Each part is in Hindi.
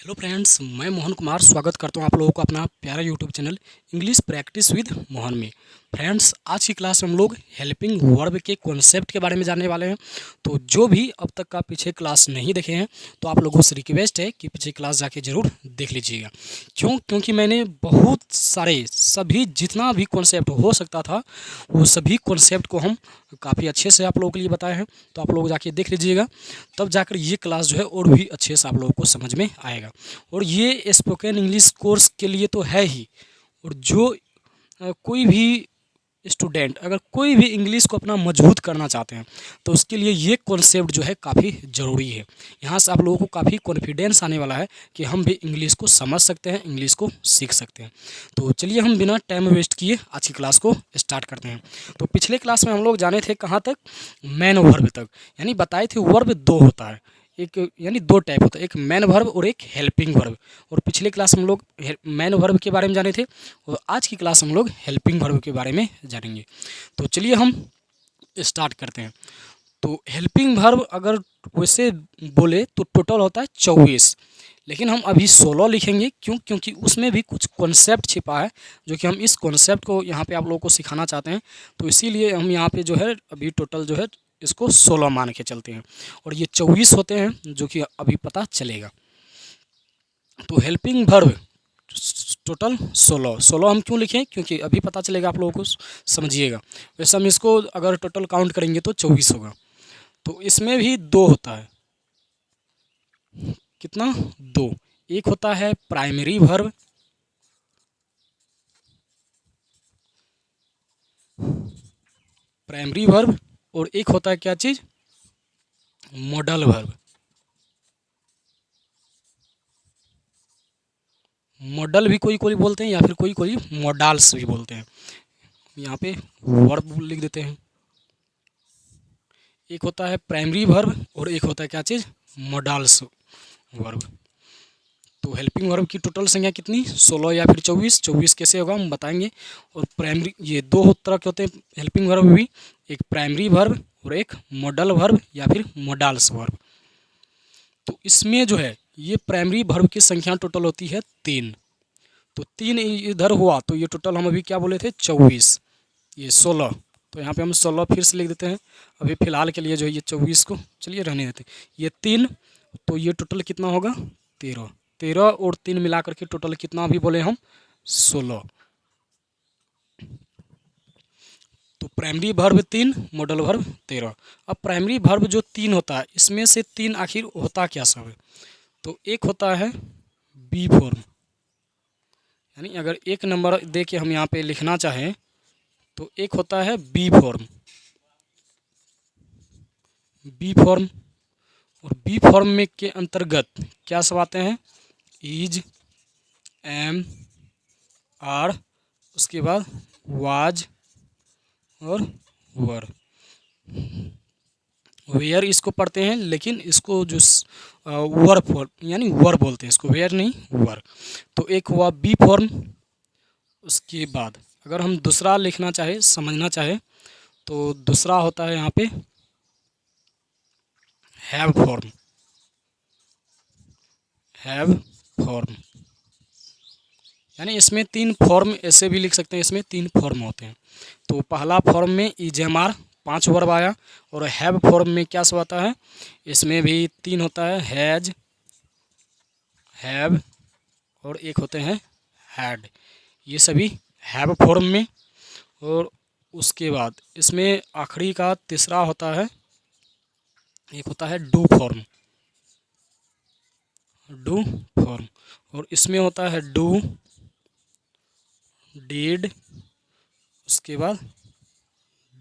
हेलो फ्रेंड्स, मैं मोहन कुमार स्वागत करता हूं आप लोगों को अपना प्यारा YouTube channel English practice with Mohan में। फ्रेंड्स, आज की क्लास में हम लोग हेल्पिंग वर्ब के कॉन्सेप्ट के बारे में जानने वाले हैं। तो जो भी अब तक का पीछे क्लास नहीं देखे हैं तो आप लोगों से रिक्वेस्ट है कि पीछे क्लास जाके ज़रूर देख लीजिएगा। क्योंकि मैंने बहुत सारे सभी जितना भी कॉन्सेप्ट हो सकता था वो सभी कॉन्सेप्ट को हम काफ़ी अच्छे से आप लोगों के लिए बताए हैं। तो आप लोग जाके देख लीजिएगा, तब जाकर ये क्लास जो है और भी अच्छे से आप लोगों को समझ में आएगा। और ये स्पोकन इंग्लिश कोर्स के लिए तो है ही, और जो कोई भी स्टूडेंट अगर कोई भी इंग्लिश को अपना मजबूत करना चाहते हैं तो उसके लिए ये कॉन्सेप्ट जो है काफ़ी ज़रूरी है। यहाँ से आप लोगों को काफ़ी कॉन्फिडेंस आने वाला है कि हम भी इंग्लिश को समझ सकते हैं, इंग्लिश को सीख सकते हैं। तो चलिए हम बिना टाइम वेस्ट किए आज की क्लास को स्टार्ट करते हैं। तो पिछले क्लास में हम लोग जाने थे कहाँ तक, मैन वर्ब तक, यानी बताए थे वर्ब दो होता है, एक यानी दो टाइप होता है, एक मैन वर्ब और एक हेल्पिंग वर्ब। और पिछले क्लास हम लोग मैन वर्ब के बारे में जाने थे और आज की क्लास हम लोग हेल्पिंग वर्ब के बारे में जानेंगे। तो चलिए हम स्टार्ट करते हैं। तो हेल्पिंग वर्ब अगर वैसे बोले तो टोटल होता है 24, लेकिन हम अभी 16 लिखेंगे। क्योंकि उसमें भी कुछ कॉन्सेप्ट छिपा है जो कि हम इस कॉन्सेप्ट को यहाँ पे आप लोगों को सिखाना चाहते हैं। तो इसीलिए हम यहाँ पे जो है अभी टोटल जो है इसको 16 मान के चलते हैं, और ये 24 होते हैं जो कि अभी पता चलेगा। तो हेल्पिंग वर्ब टोटल 16 हम क्यों लिखें, क्योंकि अभी पता चलेगा आप लोगों को, समझिएगा। वैसे हम इसको अगर टोटल काउंट करेंगे तो 24 होगा। तो इसमें भी दो होता है, कितना, दो। एक होता है प्राइमरी वर्ब, और एक होता है क्या चीज़, मॉडल वर्ब। मॉडल भी कोई कोई बोलते हैं या फिर कोई कोई मॉडल्स भी बोलते हैं। यहाँ पे वर्ब लिख देते हैं। एक होता है प्राइमरी वर्ब और एक होता है क्या चीज़, मॉडल्स वर्ब। तो हेल्पिंग वर्ब की टोटल संख्या कितनी, 16 या फिर 24 कैसे होगा हम बताएंगे। और प्राइमरी, ये दो तरह के होते हैं हेल्पिंग वर्ब भी, एक प्राइमरी वर्ब और एक मॉडल वर्ब या फिर मॉडल्स वर्ब। तो इसमें जो है ये प्राइमरी वर्ब की संख्या टोटल होती है 3। तो 3 इधर हुआ तो ये टोटल हम अभी क्या बोले थे, 24, ये 16। तो यहाँ पे हम 16 फिर से लिख देते हैं। अभी फ़िलहाल के लिए जो है ये 24 को चलिए रहने देते हैं। ये 3, तो ये टोटल कितना होगा, 13। 13 और 3 मिला करके टोटल कितना भी बोले हम, 16। तो प्राइमरी वर्ब 3, मॉडल वर्ब 13। अब प्राइमरी वर्ब जो 3 होता है इसमें से 3 आखिर होता क्या सब है। तो एक होता है बी फॉर्म, यानी अगर एक नंबर दे के हम यहाँ पे लिखना चाहें तो एक होता है बी फॉर्म। बी फॉर्म, और बी फॉर्म में के अंतर्गत क्या सब आते हैं, इज, एम, आर, उसके बाद वाज और वर। वेयर इसको पढ़ते हैं, लेकिन इसको जो वर फॉर्म यानी वर बोलते हैं इसको, वेयर नहीं वर। तो एक हुआ बी फॉर्म। उसके बाद अगर हम दूसरा लिखना चाहे, समझना चाहे, तो दूसरा होता है यहाँ पे हैव फॉर्म। हैव फॉर्म यानी इसमें 3 फॉर्म ऐसे भी लिख सकते हैं, इसमें 3 फॉर्म होते हैं। तो पहला फॉर्म में इजेमार 5 वर्ब आया, और हैव फॉर्म में क्या सब आता है, इसमें भी 3 होता है, हैज, हैव और एक होते हैं हैड। ये सभी हैव फॉर्म में। और उसके बाद इसमें आखिरी का तीसरा होता है, एक होता है डू फॉर्म। डू फॉर्म, और इसमें होता है डू, डिड, उसके बाद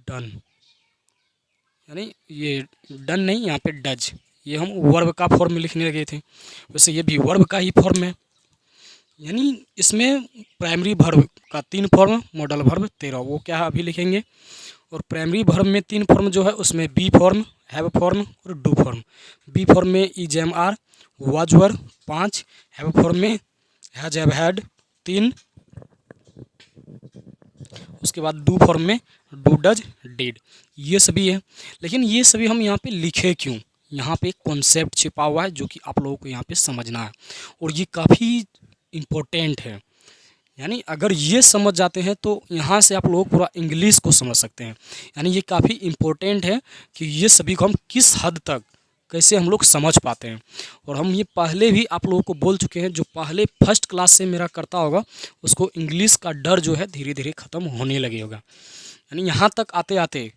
डन। यानी ये डन नहीं, यहाँ पे डज, ये हम वर्ब का फॉर्म में लिखने लगे थे, वैसे ये भी वर्ब का ही फॉर्म है। यानी इसमें प्राइमरी वर्ब का 3 फॉर्म, मॉडल वर्ब 13, वो क्या है अभी लिखेंगे। और प्राइमरी वर्ब में 3 फॉर्म जो है उसमें बी फॉर्म, हैव फॉर्म और डू फॉर्म। बी फॉर्म में is, am, are, was, were 5, have form में हैज, हैव, हैड 3, उसके बाद डू फॉर्म में डू, डज, डिड, ये सभी है। लेकिन ये सभी हम यहाँ पे लिखे क्यों, यहाँ पे कॉन्सेप्ट छिपा हुआ है जो कि आप लोगों को यहाँ पे समझना है, और ये काफ़ी इम्पोर्टेंट है। यानी अगर ये समझ जाते हैं तो यहाँ से आप लोग पूरा इंग्लिश को समझ सकते हैं। यानी ये काफ़ी इम्पोर्टेंट है कि ये सभी को हम किस हद तक कैसे हम लोग समझ पाते हैं। और हम ये पहले भी आप लोगों को बोल चुके हैं, जो पहले फर्स्ट क्लास से मेरा करता होगा उसको इंग्लिश का डर जो है धीरे धीरे ख़त्म होने लगे होगा। यानी यहाँ तक आते आते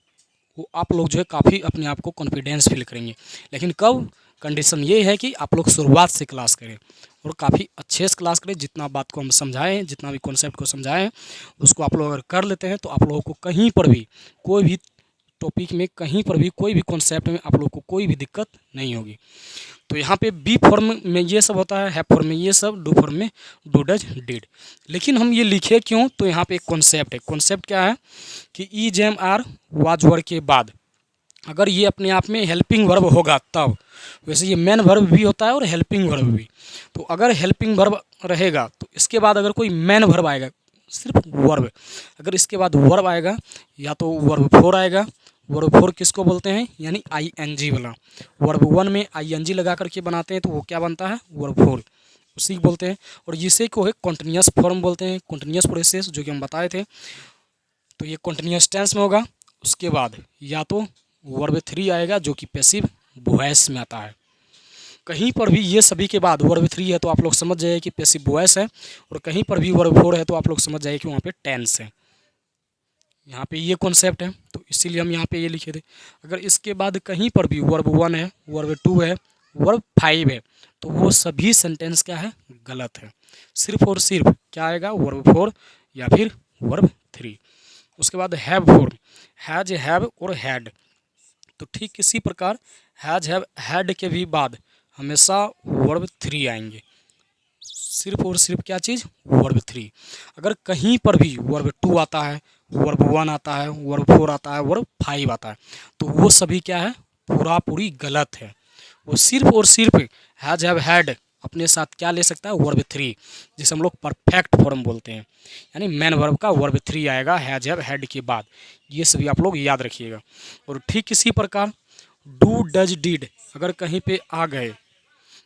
वो आप लोग जो है काफ़ी अपने आप को कॉन्फिडेंस फील करेंगे। लेकिन कब, कंडीशन ये है कि आप लोग शुरुआत से क्लास करें और काफ़ी अच्छे से क्लास करें। जितना बात को हम समझाएं, जितना भी कॉन्सेप्ट को समझाएं, उसको आप लोग अगर कर लेते हैं तो आप लोगों को कहीं पर भी, कोई भी टॉपिक में, कहीं पर भी, कोई भी कॉन्सेप्ट में आप लोग को कोई भी दिक्कत नहीं होगी। तो यहाँ पे बी फॉर्म में ये सब होता है, हैव फॉर्म में ये सब, डू फॉर्म में डू, डज, डिड। लेकिन हम ये लिखे क्यों, तो यहाँ पे एक कॉन्सेप्ट है। कॉन्सेप्ट क्या है कि is, am, are, was word के बाद अगर ये अपने आप में हेल्पिंग वर्ब होगा तब, वैसे ये मेन वर्ब भी होता है और हेल्पिंग वर्ब भी। तो अगर हेल्पिंग वर्ब रहेगा तो इसके बाद अगर कोई मेन वर्ब आएगा, सिर्फ वर्ब, अगर इसके बाद वर्ब आएगा या तो वर्ब फोर आएगा। वर्ब फोर किसको बोलते हैं, यानी आई एन जी वाला। वर्ब वन में आई एन जी लगा करके बनाते हैं तो वो क्या बनता है, वर्ब फोर, उसी को बोलते हैं। और इसे को है कॉन्टिन्यूस फॉर्म बोलते हैं, कॉन्टिन्यूस प्रोसेस, जो कि हम बताए थे। तो ये कॉन्टिन्यूस टेंस में होगा। उसके बाद या तो वर्ब थ्री आएगा जो कि पैसिव वॉइस में आता है। कहीं पर भी ये सभी के बाद वर्ब थ्री है तो आप लोग समझ जाइए कि पैसिव वॉइस है, और कहीं पर भी वर्ब फोर है तो आप लोग समझ जाइए कि वहाँ पे टेंस है। यहाँ पे ये कॉन्सेप्ट है तो इसीलिए हम यहाँ पे ये लिखे थे। अगर इसके बाद कहीं पर भी वर्ब वन है, वर्ब टू है, वर्ब फाइव है, तो वो सभी सेंटेंस क्या है, गलत है। सिर्फ और सिर्फ क्या आएगा, वर्ब फोर या फिर वर्ब थ्री। उसके बाद हैव फॉर्म, हैज, हैव और हैड। तो ठीक इसी प्रकार हैज, हैव, हैड के भी बाद हमेशा वर्ब थ्री आएंगे। सिर्फ और सिर्फ क्या चीज़, वर्ब थ्री। अगर कहीं पर भी वर्ब टू आता है, वर्ब वन आता है, वर्ब फोर आता है, वर्ब फाइव आता है, तो वो सभी क्या है, पूरा पूरी गलत है। वो सिर्फ और सिर्फ हैज, हैव, हैड अपने साथ क्या ले सकता है, वर्ब थ्री, जिसे हम लोग परफेक्ट फॉर्म बोलते हैं। यानी मेन वर्ब का वर्ब थ्री आएगा हैज, हैव, हैड के बाद। ये सभी आप लोग याद रखिएगा। और ठीक इसी प्रकार डू, डज, डिड अगर कहीं पे आ गए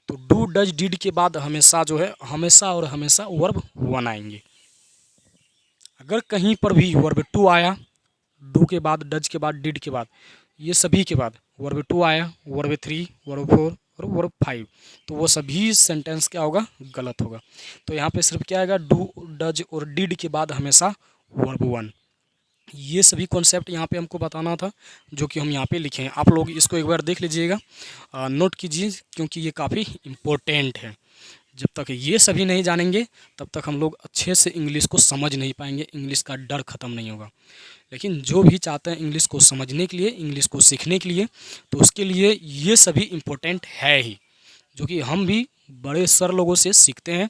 तो डू, डज, डिड के बाद हमेशा जो है, हमेशा और हमेशा वर्ब वन आएंगे। अगर कहीं पर भी वर्ब टू आया, डू के बाद, डज के बाद, डिड के बाद, ये सभी के बाद वर्ब टू आया, वर्ब थ्री, वर्ब फोर और वर्ब फाइव, तो वो सभी सेंटेंस क्या होगा, गलत होगा। तो यहाँ पे सिर्फ क्या आएगा, डू, डज और डिड के बाद हमेशा वर्ब वन। ये सभी कॉन्सेप्ट यहाँ पे हमको बताना था जो कि हम यहाँ पे लिखे हैं। आप लोग इसको एक बार देख लीजिएगा, नोट कीजिए, क्योंकि ये काफ़ी इम्पोर्टेंट है। जब तक ये सभी नहीं जानेंगे तब तक हम लोग अच्छे से इंग्लिश को समझ नहीं पाएंगे, इंग्लिश का डर ख़त्म नहीं होगा। लेकिन जो भी चाहते हैं इंग्लिश को समझने के लिए, इंग्लिश को सीखने के लिए, तो उसके लिए ये सभी इम्पोर्टेंट है ही, जो कि हम भी बड़े सर लोगों से सीखते हैं।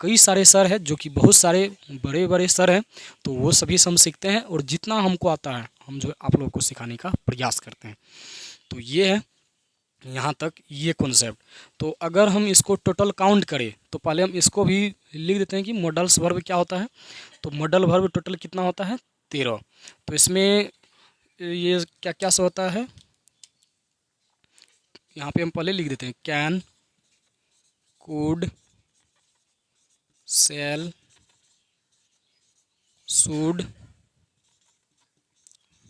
कई सारे सर हैं जो कि बहुत सारे बड़े बड़े सर हैं, तो वो सभी से हम सीखते हैं, और जितना हमको आता है हम जो आप लोगों को सिखाने का प्रयास करते हैं। तो ये है यहाँ तक ये कॉन्सेप्ट। तो अगर हम इसको टोटल काउंट करें तो पहले हम इसको भी लिख देते हैं कि मॉडल्स वर्ब क्या होता है। तो मॉडल वर्ब टोटल कितना होता है, 13। तो इसमें ये क्या क्या से होता है, यहाँ पे हम पहले लिख देते हैं, can, could, shall, should,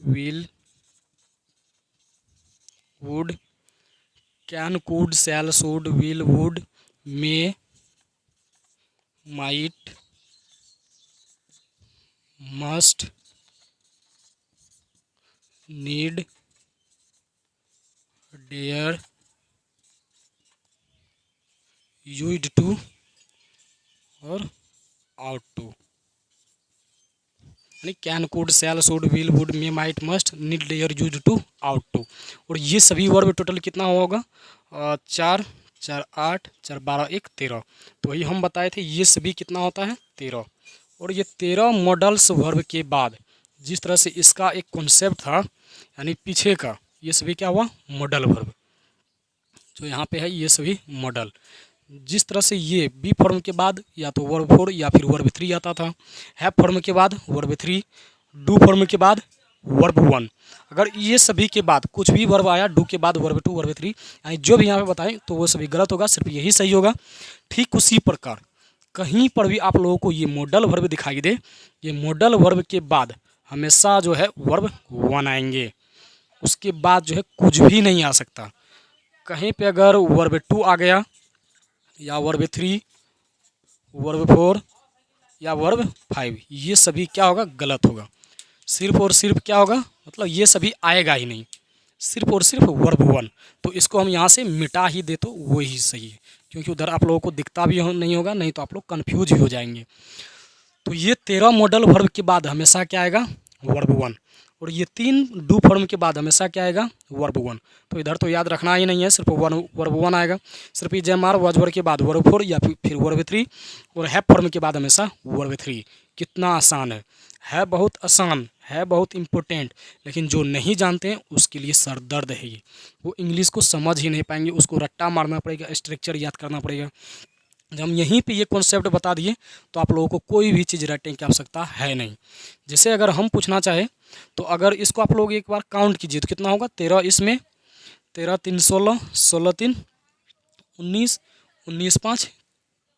will, would, can, could, shall, should, will, would, may, might, must, need, dare, used to और आउट टू। यानी can, could, shall, should, will, would, may, might, must, need, dare, used to, ought to. और ये सभी वर्ब टोटल कितना होगा, 4, 4, 8, 4, 12, 1, 13। तो वही हम बताए थे, ये सभी कितना होता है, 13। और ये 13 मॉडल्स वर्ब के बाद जिस तरह से इसका एक कॉन्सेप्ट था, यानी पीछे का, ये सभी क्या हुआ, मॉडल वर्ब। जो यहाँ पे है ये सभी मॉडल। जिस तरह से ये बी फॉर्म के बाद या तो वर्ब फोर या फिर वर्ब थ्री आता था, हैव फॉर्म के बाद वर्ब थ्री, डू फॉर्म के बाद वर्ब वन। अगर ये सभी के बाद कुछ भी वर्ब आया, डू के बाद वर्ब टू, वर्ब थ्री, यानी जो भी यहाँ पे बताएं तो वो सभी गलत होगा, सिर्फ यही सही होगा। ठीक उसी प्रकार कहीं पर भी आप लोगों को ये मॉडल वर्ब दिखाई दे, ये मॉडल वर्ब के बाद हमेशा जो है वर्ब वन आएंगे, उसके बाद जो है कुछ भी नहीं आ सकता। कहीं पे अगर वर्ब टू आ गया या वर्ब थ्री, वर्ब फोर या वर्ब फाइव, ये सभी क्या होगा, गलत होगा। सिर्फ और सिर्फ क्या होगा, मतलब ये सभी आएगा ही नहीं, सिर्फ और सिर्फ वर्ब वन। तो इसको हम यहाँ से मिटा ही दे तो वो ही सही है, क्योंकि उधर आप लोगों को दिखता भी नहीं होगा, नहीं तो आप लोग कन्फ्यूज ही हो जाएंगे। तो ये 13 मॉडल वर्ब के बाद हमेशा क्या आएगा, वर्ब वन। और ये 3 डू फॉर्म के बाद हमेशा क्या आएगा, वर्ब वन। तो इधर तो याद रखना ही नहीं है, सिर्फ वर्ब वन आएगा। सिर्फ ई जेम आर वॉज वर्ब के बाद वर्ब फोर या फिर वर्ब थ्री, और हैव फॉर्म के बाद हमेशा वर्ब थ्री। कितना आसान है बहुत आसान है, बहुत इम्पोर्टेंट, लेकिन जो नहीं जानते हैं उसके लिए सर दर्द है ये। वो इंग्लिश को समझ ही नहीं पाएंगे, उसको रट्टा मारना पड़ेगा, स्ट्रक्चर याद करना पड़ेगा। जब हम यहीं पे ये कॉन्सेप्ट बता दिए तो आप लोगों को कोई भी चीज़ रटने की आवश्यकता है नहीं। जैसे अगर हम पूछना चाहें तो अगर इसको आप लोग एक बार काउंट कीजिए तो कितना होगा, 13 इसमें, 13 3 16, 16 3 19, 19 5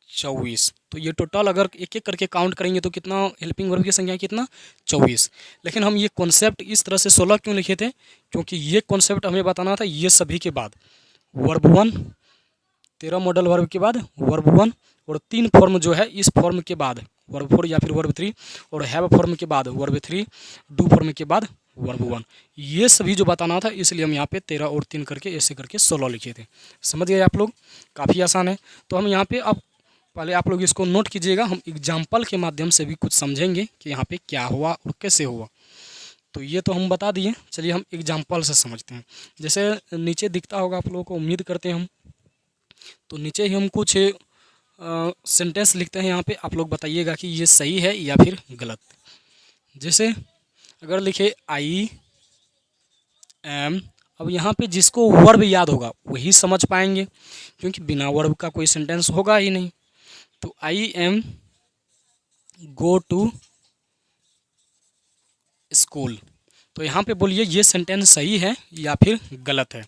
24। तो ये टोटल अगर एक एक करके काउंट करेंगे तो कितना, हेल्पिंग वर्ब की संख्या कितना, 24। लेकिन हम ये कॉन्सेप्ट इस तरह से 16 क्यों लिखे थे, क्योंकि ये कॉन्सेप्ट हमें बताना था ये सभी के बाद वर्ब वन, 13 मॉडल वर्ब के बाद वर्ब वन, और 3 फॉर्म जो है इस फॉर्म के बाद वर्ब फोर या फिर वर्ब थ्री, और हैव फॉर्म के बाद वर्ब थ्री, डू फॉर्म के बाद वर्ब वन। ये सभी जो बताना था, इसलिए हम यहाँ पे 13 और 3 करके ऐसे करके 16 लिखे थे। समझ गए आप लोग, काफ़ी आसान है। तो हम यहाँ पे अब पहले आप लोग इसको नोट कीजिएगा, हम एग्जाम्पल के माध्यम से भी कुछ समझेंगे कि यहाँ पे क्या हुआ और कैसे हुआ। तो ये तो हम बता दिए, चलिए हम एग्जाम्पल से समझते हैं। जैसे नीचे दिखता होगा आप लोगों को, उम्मीद करते हैं हम, तो नीचे ही हम कुछ सेंटेंस लिखते हैं। यहाँ पे आप लोग बताइएगा कि ये सही है या फिर गलत। जैसे अगर लिखे आई एम, अब यहाँ पे जिसको वर्ब याद होगा वही समझ पाएंगे, क्योंकि बिना वर्ब का कोई सेंटेंस होगा ही नहीं। तो I am go to school, तो यहाँ पे बोलिए ये सेंटेंस सही है या फिर गलत है।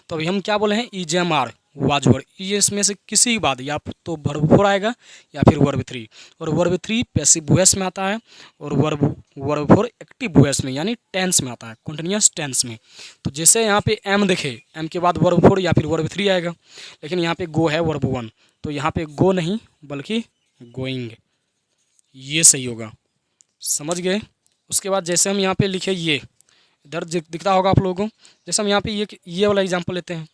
तो अभी हम क्या बोले हैं, ई जे एम आर वाज वर्ब, ये इसमें से किसी के बाद या तो वर्ब फोर आएगा या फिर वर्ब थ्री, और वर्ब थ्री पैसिव वॉइस में आता है, और वर्ब फोर एक्टिव वॉइस में यानी टेंस में आता है, कंटिन्यूअस टेंस में। तो जैसे यहाँ पे एम देखे, एम के बाद वर्ब फोर या फिर वर्ब थ्री आएगा, लेकिन यहाँ पे गो है वर्ब वन, तो यहाँ पे गो नहीं बल्कि गोइंग, ये सही होगा। समझ गए। उसके बाद जैसे हम यहाँ पे लिखे, ये इधर दिखता होगा आप लोगों को, जैसे हम यहाँ पे ये वाला एग्जांपल लेते हैं,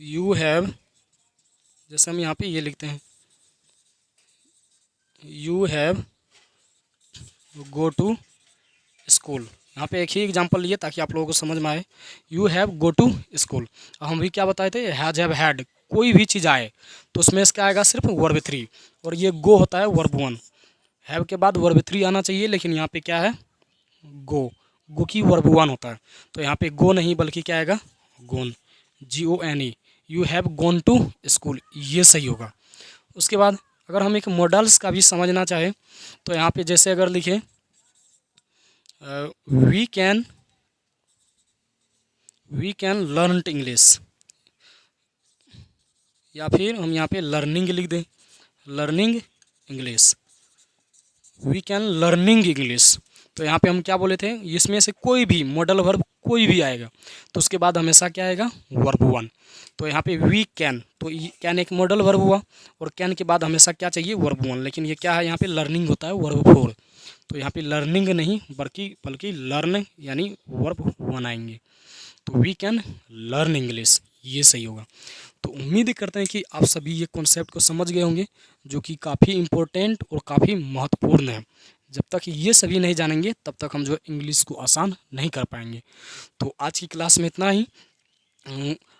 यू हैव, जैसे हम यहाँ पे ये लिखते हैं, you have go to school. यहाँ पे एक ही एग्जांपल लिए ताकि आप लोगों को समझ में आए, you have go to school. हम भी क्या बताए थे, हैज हैव हैड, कोई भी चीज़ आए तो उसमें इसका आएगा सिर्फ वर्ब थ्री, और ये गो होता है वर्ब वन। हैव के बाद वर्ब थ्री आना चाहिए, लेकिन यहाँ पे क्या है, गो की वर्ब वन होता है, तो यहाँ पे गो नहीं बल्कि क्या आएगा, gone, GONE, you have gone to school, ये सही होगा। उसके बाद अगर हम एक मॉडल्स का भी समझना चाहें तो यहाँ पे जैसे अगर लिखें वी कैन लर्न इंग्लिश, या फिर हम यहाँ पे लर्निंग लिख दें, learning English, we can learning English. तो यहाँ पे हम क्या बोले थे, इसमें से कोई भी मॉडल वर्ब कोई भी आएगा तो उसके बाद हमेशा क्या आएगा, वर्ब वन। तो यहाँ पे वी कैन, तो कैन एक मॉडल वर्ब हुआ, और कैन के बाद हमेशा क्या चाहिए, वर्ब वन। लेकिन ये क्या है, यहाँ पे लर्निंग होता है वर्ब फोर, तो यहाँ पे लर्निंग नहीं बल्कि लर्न यानी वर्ब वन आएंगे। तो वी कैन लर्न इंग्लिश, ये सही होगा। तो उम्मीद करते हैं कि आप सभी ये कॉन्सेप्ट को समझ गए होंगे, जो कि काफ़ी इम्पोर्टेंट और काफ़ी महत्वपूर्ण है। जब तक ये सभी नहीं जानेंगे तब तक हम जो इंग्लिश को आसान नहीं कर पाएंगे। तो आज की क्लास में इतना ही।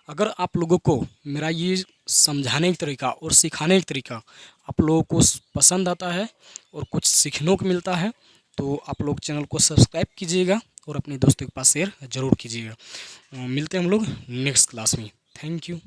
अगर आप लोगों को मेरा ये समझाने का तरीका और सिखाने का तरीका आप लोगों को पसंद आता है और कुछ सीखने को मिलता है, तो आप लोग चैनल को सब्सक्राइब कीजिएगा और अपने दोस्तों के पास शेयर ज़रूर कीजिएगा। मिलते हैं हम लोग नेक्स्ट क्लास में। Thank you.